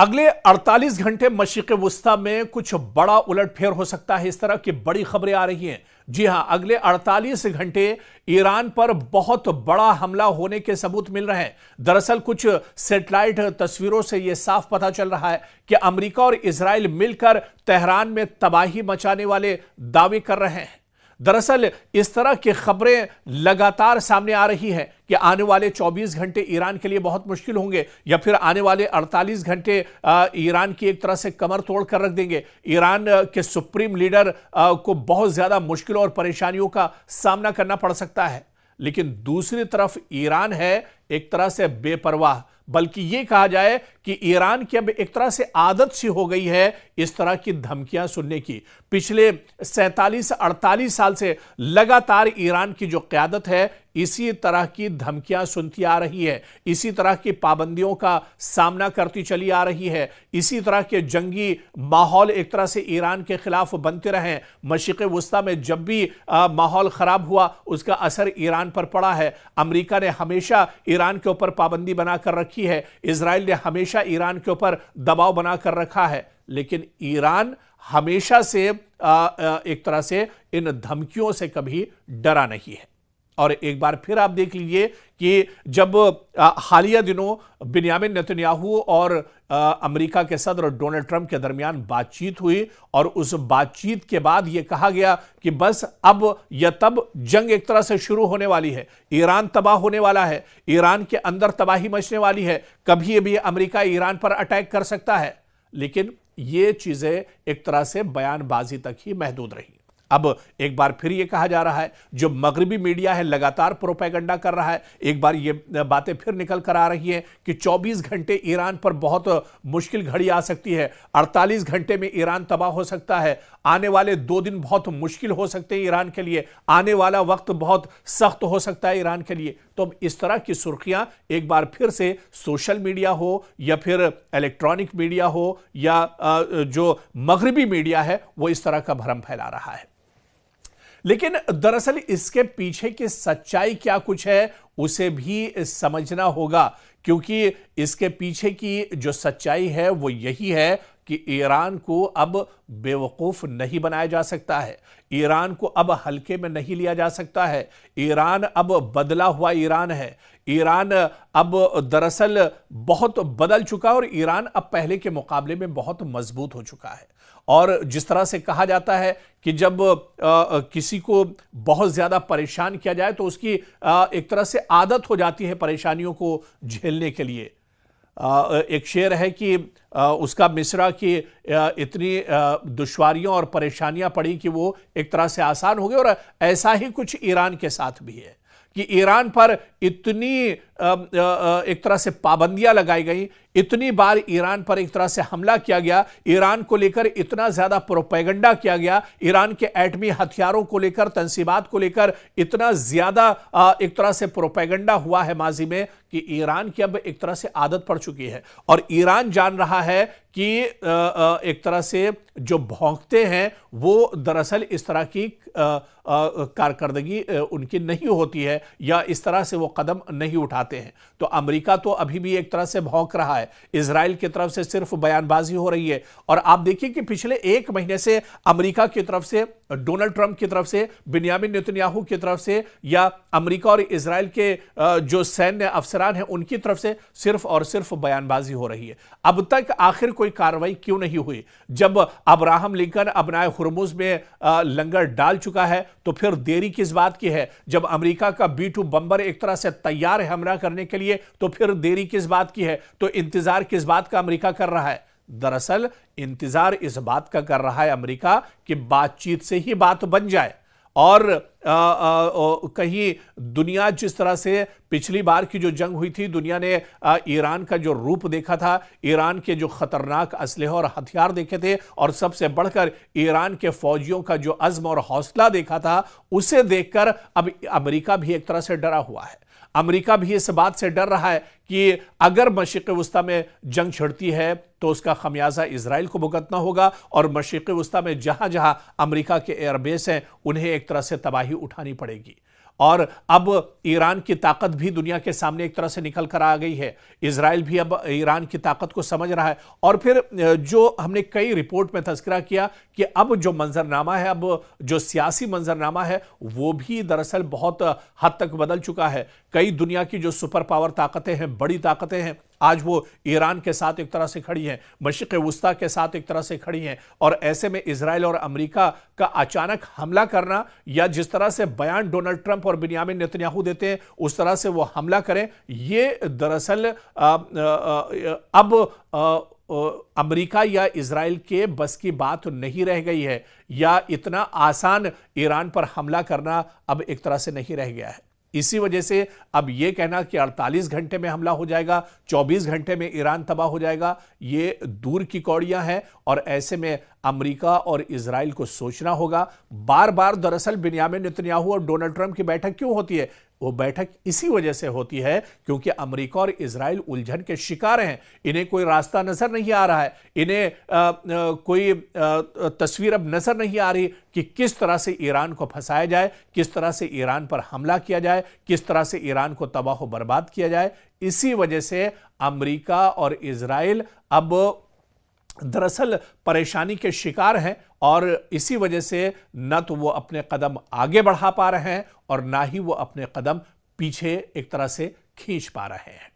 अगले 48 घंटे मशरिक़ वुस्ता में कुछ बड़ा उलटफेर हो सकता है। इस तरह की बड़ी खबरें आ रही हैं। जी हां, अगले 48 घंटे ईरान पर बहुत बड़ा हमला होने के सबूत मिल रहे हैं। दरअसल कुछ सैटेलाइट तस्वीरों से यह साफ पता चल रहा है कि अमेरिका और इजराइल मिलकर तेहरान में तबाही मचाने वाले दावे कर रहे हैं। दरअसल इस तरह की खबरें लगातार सामने आ रही हैं कि आने वाले 24 घंटे ईरान के लिए बहुत मुश्किल होंगे या फिर आने वाले 48 घंटे ईरान की एक तरह से कमर तोड़ कर रख देंगे। ईरान के सुप्रीम लीडर को बहुत ज्यादा मुश्किलों और परेशानियों का सामना करना पड़ सकता है। लेकिन दूसरी तरफ ईरान है एक तरह से बेपरवाह, बल्कि यह कहा जाए कि ईरान की अब एक तरह से आदत सी हो गई है इस तरह की धमकियां सुनने की। पिछले 47-48 साल से लगातार ईरान की जो क़यादत है इसी तरह की धमकियां सुनती आ रही है, इसी तरह की पाबंदियों का सामना करती चली आ रही है, इसी तरह के जंगी माहौल एक तरह से ईरान के खिलाफ बनते रहे। मशरिक़ वुस्ता में जब भी माहौल खराब हुआ उसका असर ईरान पर पड़ा है। अमेरिका ने हमेशा ईरान के ऊपर पाबंदी बनाकर रखी है, इजराइल ने हमेशा ईरान के ऊपर दबाव बनाकर रखा है, लेकिन ईरान हमेशा से एक तरह से इन धमकियों से कभी डरा नहीं है। और एक बार फिर आप देख लीजिए कि जब हालिया दिनों बिन्यामिन नेतन्याहू और अमेरिका के सदर डोनाल्ड ट्रंप के दरमियान बातचीत हुई और उस बातचीत के बाद यह कहा गया कि बस अब या तब जंग एक तरह से शुरू होने वाली है, ईरान तबाह होने वाला है, ईरान के अंदर तबाही मचने वाली है, कभी भी अमेरिका ईरान पर अटैक कर सकता है। लेकिन ये चीजें एक तरह से बयानबाजी तक ही महदूद रही। अब एक बार फिर यह कहा जा रहा है, जो मगरबी मीडिया है लगातार प्रोपेगेंडा कर रहा है, एक बार ये बातें फिर निकल कर आ रही हैं कि 24 घंटे ईरान पर बहुत मुश्किल घड़ी आ सकती है, 48 घंटे में ईरान तबाह हो सकता है, आने वाले 2 दिन बहुत मुश्किल हो सकते हैं ईरान के लिए, आने वाला वक्त बहुत सख्त हो सकता है ईरान के लिए। तो अब इस तरह की सुर्खियां एक बार फिर से सोशल मीडिया हो या फिर इलेक्ट्रॉनिक मीडिया हो या जो मगरबी मीडिया है वो इस तरह का भ्रम फैला रहा है। लेकिन दरअसल इसके पीछे की सच्चाई क्या कुछ है उसे भी समझना होगा, क्योंकि इसके पीछे की जो सच्चाई है वो यही है कि ईरान को अब बेवकूफ नहीं बनाया जा सकता है, ईरान को अब हल्के में नहीं लिया जा सकता है। ईरान अब बदला हुआ ईरान है, ईरान अब दरअसल बहुत बदल चुका है और ईरान अब पहले के मुकाबले में बहुत मजबूत हो चुका है। और जिस तरह से कहा जाता है कि जब किसी को बहुत ज्यादा परेशान किया जाए तो उसकी एक तरह से आदत हो जाती है परेशानियों को झेलने के लिए। एक शेर है कि उसका मिसरा कि इतनी दुश्वारियों और परेशानियां पड़ी कि वो एक तरह से आसान हो गई। और ऐसा ही कुछ ईरान के साथ भी है कि ईरान पर इतनी एक तरह से पाबंदियां लगाई गई, इतनी बार ईरान पर एक तरह से हमला किया गया, ईरान को लेकर इतना ज्यादा प्रोपेगेंडा किया गया, ईरान के एटमी हथियारों को लेकर, तंसीबात को लेकर इतना ज्यादा एक तरह से प्रोपेगेंडा हुआ है माजी में कि ईरान की अब एक तरह से आदत पड़ चुकी है। और ईरान जान रहा है कि एक तरह से जो भौंकते हैं वो दरअसल इस तरह की कारकर्दगी उनकी नहीं होती है या इस तरह से वो कदम नहीं उठाते हैं। तो अमेरिका तो अभी भी एक तरह से भौंक रहा है, इजराइल की तरफ से सिर्फ बयानबाजी हो रही है। और आप देखिए कि पिछले 1 महीने से अमेरिका की तरफ से, डोनाल्ड ट्रंप की तरफ से, बिन्यामिन नेतन्याहू की तरफ से या अमेरिका और इजराइल के जो सैन्य अफसरान हैं उनकी तरफ से सिर्फ और सिर्फ बयानबाजी हो रही है। अब तक आखिर कोई कार्रवाई क्यों नहीं हुई? जब अब्राहम लिंकन अपनाए हुर्मुज में लंगर डाल चुका है तो फिर देरी किस बात की है? जब अमेरिका का B-2 बम्बर एक तरह से तैयार है हमला करने के लिए तो फिर देरी किस बात की है? तो इंतजार किस बात का अमेरिका कर रहा है? दरअसल इंतजार इस बात का कर रहा है अमेरिका कि बातचीत से ही बात बन जाए। और कहीं दुनिया जिस तरह से पिछली बार की जो जंग हुई थी, दुनिया ने ईरान का जो रूप देखा था, ईरान के जो खतरनाक असलहे और हथियार देखे थे और सबसे बढ़कर ईरान के फौजियों का जो अज़्म और हौसला देखा था, उसे देखकर अब अमेरिका भी एक तरह से डरा हुआ है। अमेरिका भी इस बात से डर रहा है कि अगर मशरिक़ वुस्ता में जंग छिड़ती है तो उसका खमियाजा इजराइल को भुगतना होगा और मशरिक़ वुस्ता में जहां जहां अमेरिका के एयरबेस हैं उन्हें एक तरह से तबाही उठानी पड़ेगी। और अब ईरान की ताकत भी दुनिया के सामने एक तरह से निकल कर आ गई है। इजराइल भी अब ईरान की ताकत को समझ रहा है। और फिर जो हमने कई रिपोर्ट में तज़किरा किया कि अब जो मंजरनामा है, अब जो सियासी मंजरनामा है, वो भी दरअसल बहुत हद तक बदल चुका है। कई दुनिया की जो सुपर पावर ताकतें हैं, बड़ी ताकतें हैं, आज वो ईरान के साथ एक तरह से खड़ी हैं, मशरिक़ वुस्ता के साथ एक तरह से खड़ी हैं। और ऐसे में इजराइल और अमेरिका का अचानक हमला करना, या जिस तरह से बयान डोनाल्ड ट्रंप और बिन्यामिन नेतन्याहू देते हैं उस तरह से वो हमला करें, ये दरअसल अब अमेरिका या इजराइल के बस की बात नहीं रह गई है, या इतना आसान ईरान पर हमला करना अब एक तरह से नहीं रह गया है। इसी वजह से अब यह कहना कि 48 घंटे में हमला हो जाएगा, 24 घंटे में ईरान तबाह हो जाएगा, ये दूर की कौड़ियां हैं। और ऐसे में अमेरिका और इजराइल को सोचना होगा। बार बार दरअसल बिन्यामिन नेतन्याहू और डोनाल्ड ट्रंप की बैठक क्यों होती है? वो बैठक इसी वजह से होती है क्योंकि अमेरिका और इजराइल उलझन के शिकार हैं। इन्हें कोई रास्ता नजर नहीं आ रहा है, इन्हें कोई तस्वीर अब नजर नहीं आ रही कि किस तरह से ईरान को फंसाया जाए, किस तरह से ईरान पर हमला किया जाए, किस तरह से ईरान को तबाह बर्बाद किया जाए। इसी वजह से अमेरिका और इजराइल अब दरअसल परेशानी के शिकार हैं, और इसी वजह से न तो वो अपने कदम आगे बढ़ा पा रहे हैं और ना ही वो अपने कदम पीछे एक तरह से खींच पा रहे हैं।